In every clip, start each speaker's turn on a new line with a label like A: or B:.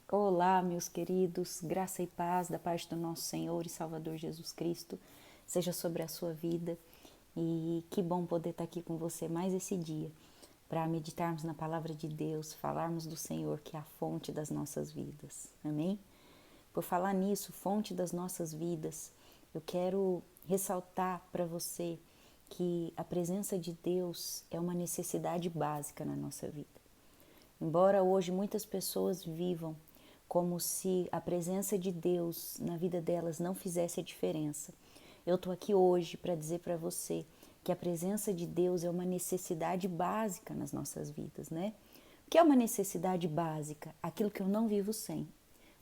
A: Olá, meus queridos, graça e paz da parte do nosso Senhor e Salvador Jesus Cristo seja sobre a sua vida e que bom poder estar aqui com você mais esse dia para meditarmos na palavra de Deus, falarmos do Senhor que é a fonte das nossas vidas, amém? Por falar nisso, fonte das nossas vidas, eu quero ressaltar para você que a presença de Deus é uma necessidade básica na nossa vida. Embora hoje muitas pessoas vivam como se a presença de Deus na vida delas não fizesse a diferença, eu estou aqui hoje para dizer para você que a presença de Deus é uma necessidade básica nas nossas vidas, né? O que é uma necessidade básica? Aquilo que eu não vivo sem.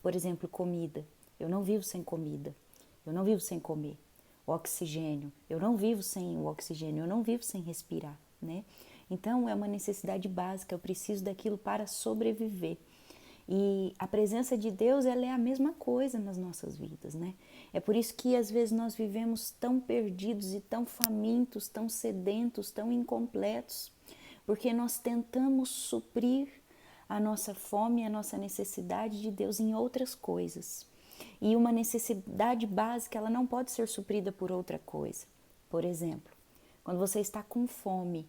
A: Por exemplo, comida. Eu não vivo sem comida. Eu não vivo sem comer. O oxigênio. Eu não vivo sem o oxigênio. Eu não vivo sem respirar, né? Então, é uma necessidade básica. Eu preciso daquilo para sobreviver. E a presença de Deus, ela é a mesma coisa nas nossas vidas, né? É por isso que às vezes nós vivemos tão perdidos e tão famintos, tão sedentos, tão incompletos, porque nós tentamos suprir a nossa fome, a nossa necessidade de Deus em outras coisas. E uma necessidade básica, ela não pode ser suprida por outra coisa. Por exemplo, quando você está com fome,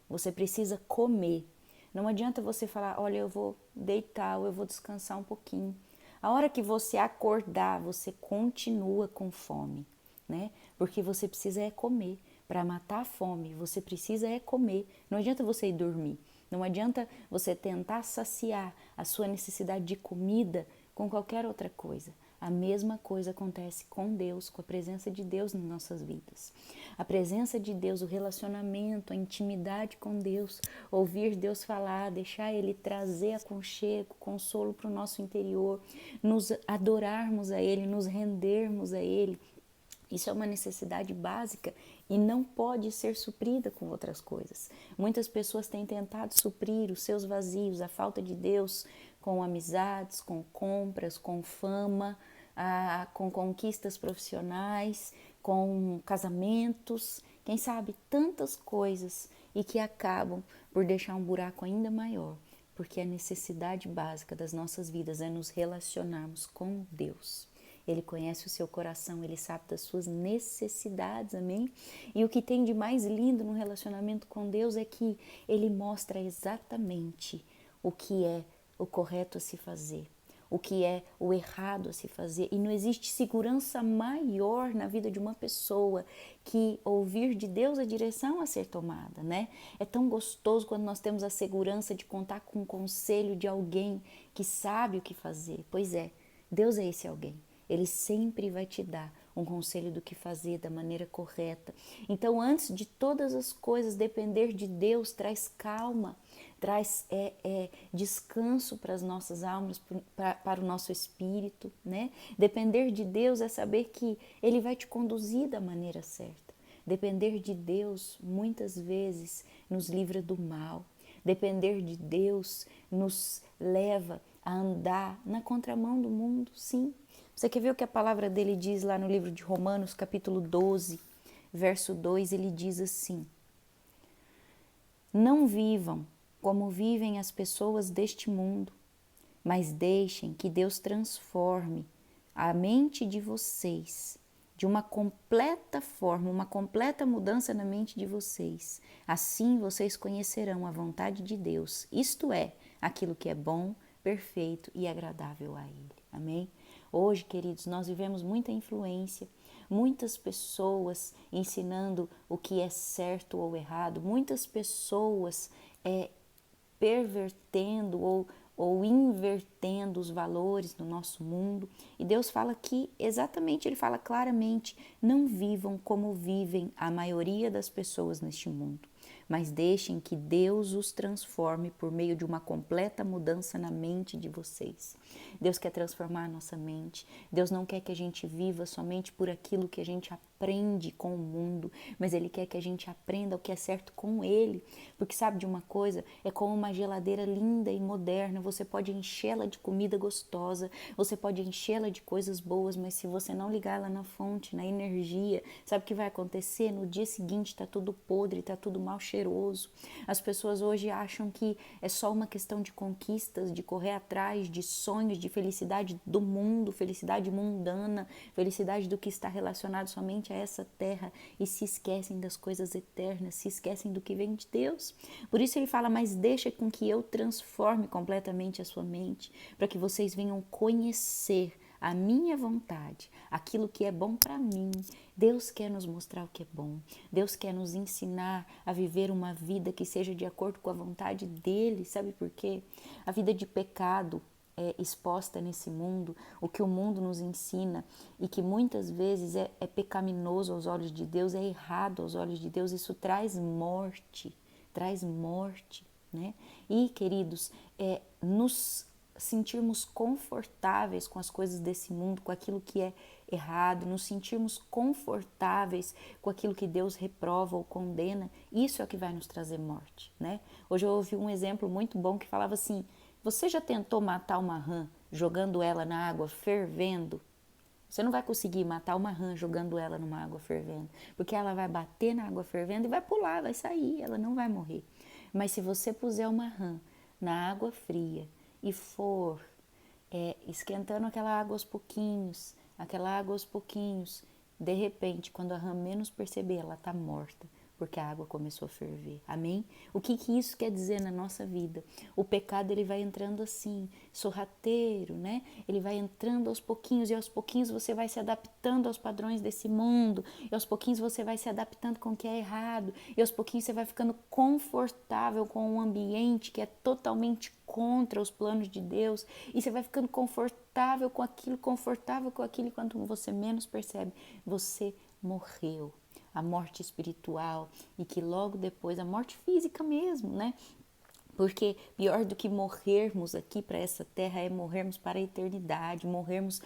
A: você precisa comer. Não adianta você falar, olha, eu vou deitar ou eu vou descansar um pouquinho. A hora que você acordar, você continua com fome, né? Porque você precisa é comer. Para matar a fome, você precisa é comer. Não adianta você ir dormir. Não adianta você tentar saciar a sua necessidade de comida com qualquer outra coisa. A mesma coisa acontece com Deus, com a presença de Deus nas nossas vidas. A presença de Deus, o relacionamento, a intimidade com Deus, ouvir Deus falar, deixar Ele trazer aconchego, consolo para o nosso interior, nos adorarmos a Ele, nos rendermos a Ele. Isso é uma necessidade básica e não pode ser suprida com outras coisas. Muitas pessoas têm tentado suprir os seus vazios, a falta de Deus, com amizades, com compras, com fama, com conquistas profissionais, com casamentos, quem sabe tantas coisas e que acabam por deixar um buraco ainda maior, porque a necessidade básica das nossas vidas é nos relacionarmos com Deus. Ele conhece o seu coração, Ele sabe das suas necessidades, amém? E o que tem de mais lindo no relacionamento com Deus é que Ele mostra exatamente o que é o correto a se fazer, o que é o errado a se fazer. E não existe segurança maior na vida de uma pessoa que ouvir de Deus a direção a ser tomada, né? É tão gostoso quando nós temos a segurança de contar com o conselho de alguém que sabe o que fazer. Pois é, Deus é esse alguém. Ele sempre vai te dar um conselho do que fazer da maneira correta. Então, antes de todas as coisas, depender de Deus traz calma, traz descanso para as nossas almas, para o nosso espírito, né? Depender de Deus é saber que Ele vai te conduzir da maneira certa. Depender de Deus, muitas vezes, nos livra do mal. Depender de Deus nos leva a andar na contramão do mundo, sim. Você quer ver o que a palavra dele diz lá no livro de Romanos, capítulo 12, verso 2, ele diz assim: Não vivam como vivem as pessoas deste mundo, mas deixem que Deus transforme a mente de vocês de uma completa forma, uma completa mudança na mente de vocês. Assim vocês conhecerão a vontade de Deus, isto é, aquilo que é bom, perfeito e agradável a Ele. Amém? Hoje, queridos, nós vivemos muita influência, muitas pessoas ensinando o que é certo ou errado, muitas pessoas pervertendo ou invertendo os valores do nosso mundo. E Deus fala aqui exatamente, Ele fala claramente, não vivam como vivem a maioria das pessoas neste mundo, mas deixem que Deus os transforme por meio de uma completa mudança na mente de vocês. Deus quer transformar a nossa mente. Deus não quer que a gente viva somente por aquilo que a gente aprende com o mundo, mas Ele quer que a gente aprenda o que é certo com Ele. Porque sabe de uma coisa? É como uma geladeira linda e moderna, você pode enchê-la de comida gostosa, você pode enchê-la de coisas boas, mas se você não ligar ela na fonte, na energia, sabe o que vai acontecer? No dia seguinte está tudo podre, está tudo mal cheiroso. As pessoas hoje acham que é só uma questão de conquistas, de correr atrás de sonhos, de felicidade do mundo, felicidade mundana, felicidade do que está relacionado somente a essa terra e se esquecem das coisas eternas, se esquecem do que vem de Deus. Por isso ele fala, mas deixa com que eu transforme completamente a sua mente, para que vocês venham conhecer a minha vontade, aquilo que é bom para mim. Deus quer nos mostrar o que é bom. Deus quer nos ensinar a viver uma vida que seja de acordo com a vontade dele. Sabe por quê? A vida de pecado é exposta nesse mundo, o que o mundo nos ensina e que muitas vezes é pecaminoso aos olhos de Deus, é errado aos olhos de Deus, isso traz morte, né? E, queridos, nos sentirmos confortáveis com as coisas desse mundo, com aquilo que é errado, nos sentirmos confortáveis com aquilo que Deus reprova ou condena, isso é o que vai nos trazer morte, né? Hoje eu ouvi um exemplo muito bom que falava assim, você já tentou matar uma rã jogando ela na água fervendo? Você não vai conseguir matar uma rã jogando ela numa água fervendo, porque ela vai bater na água fervendo e vai pular, vai sair, ela não vai morrer. Mas se você puser uma rã na água fria e for esquentando aquela água aos pouquinhos, de repente, quando a rã menos perceber, ela está morta, porque a água começou a ferver. Amém? O que isso quer dizer na nossa vida? O pecado, ele vai entrando assim, sorrateiro, né? Ele vai entrando aos pouquinhos e aos pouquinhos você vai se adaptando aos padrões desse mundo e aos pouquinhos você vai se adaptando com o que é errado e aos pouquinhos você vai ficando confortável com um ambiente que é totalmente contra os planos de Deus e você vai ficando confortável com aquilo e quando você menos percebe, você morreu. A morte espiritual e que logo depois a morte física mesmo, né? Porque pior do que morrermos aqui para essa terra é morrermos para a eternidade, morrermos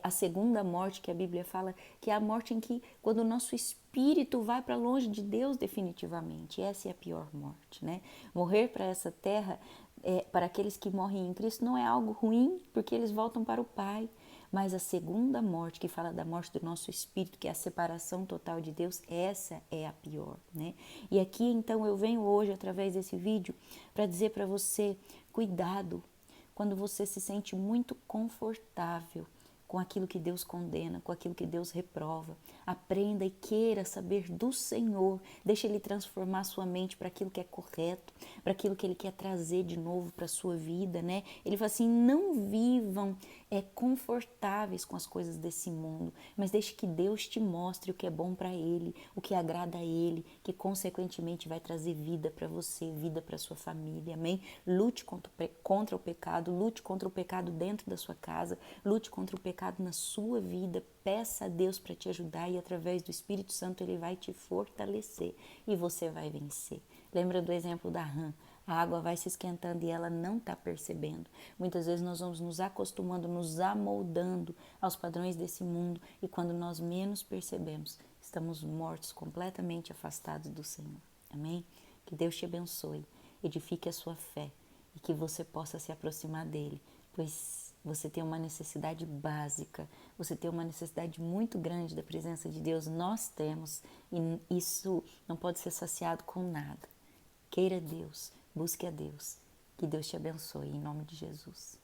A: a segunda morte que a Bíblia fala, que é a morte em que quando o nosso espírito vai para longe de Deus definitivamente, essa é a pior morte, né? Morrer para essa terra, para aqueles que morrem em Cristo, não é algo ruim, porque eles voltam para o Pai. Mas a segunda morte, que fala da morte do nosso espírito, que é a separação total de Deus, essa é a pior, né? E aqui, então, eu venho hoje, através desse vídeo, para dizer para você, cuidado, quando você se sente muito confortável com aquilo que Deus condena, com aquilo que Deus reprova. Aprenda e queira saber do Senhor. Deixa Ele transformar sua mente para aquilo que é correto, para aquilo que Ele quer trazer de novo para a sua vida, né? Ele fala assim, não vivam confortáveis com as coisas desse mundo, mas deixe que Deus te mostre o que é bom para Ele, o que agrada a Ele, que consequentemente vai trazer vida para você, vida para sua família, amém? Lute contra o pecado, lute contra o pecado dentro da sua casa, lute contra o pecado na sua vida, peça a Deus para te ajudar e através do Espírito Santo Ele vai te fortalecer e você vai vencer. Lembra do exemplo da rã? A água vai se esquentando e ela não está percebendo. Muitas vezes nós vamos nos acostumando, nos amoldando aos padrões desse mundo e quando nós menos percebemos, estamos mortos, completamente afastados do Senhor. Amém? Que Deus te abençoe, edifique a sua fé e que você possa se aproximar dEle, pois você tem uma necessidade básica, você tem uma necessidade muito grande da presença de Deus, nós temos, e isso não pode ser saciado com nada. Queira Deus, busque a Deus, que Deus te abençoe, em nome de Jesus.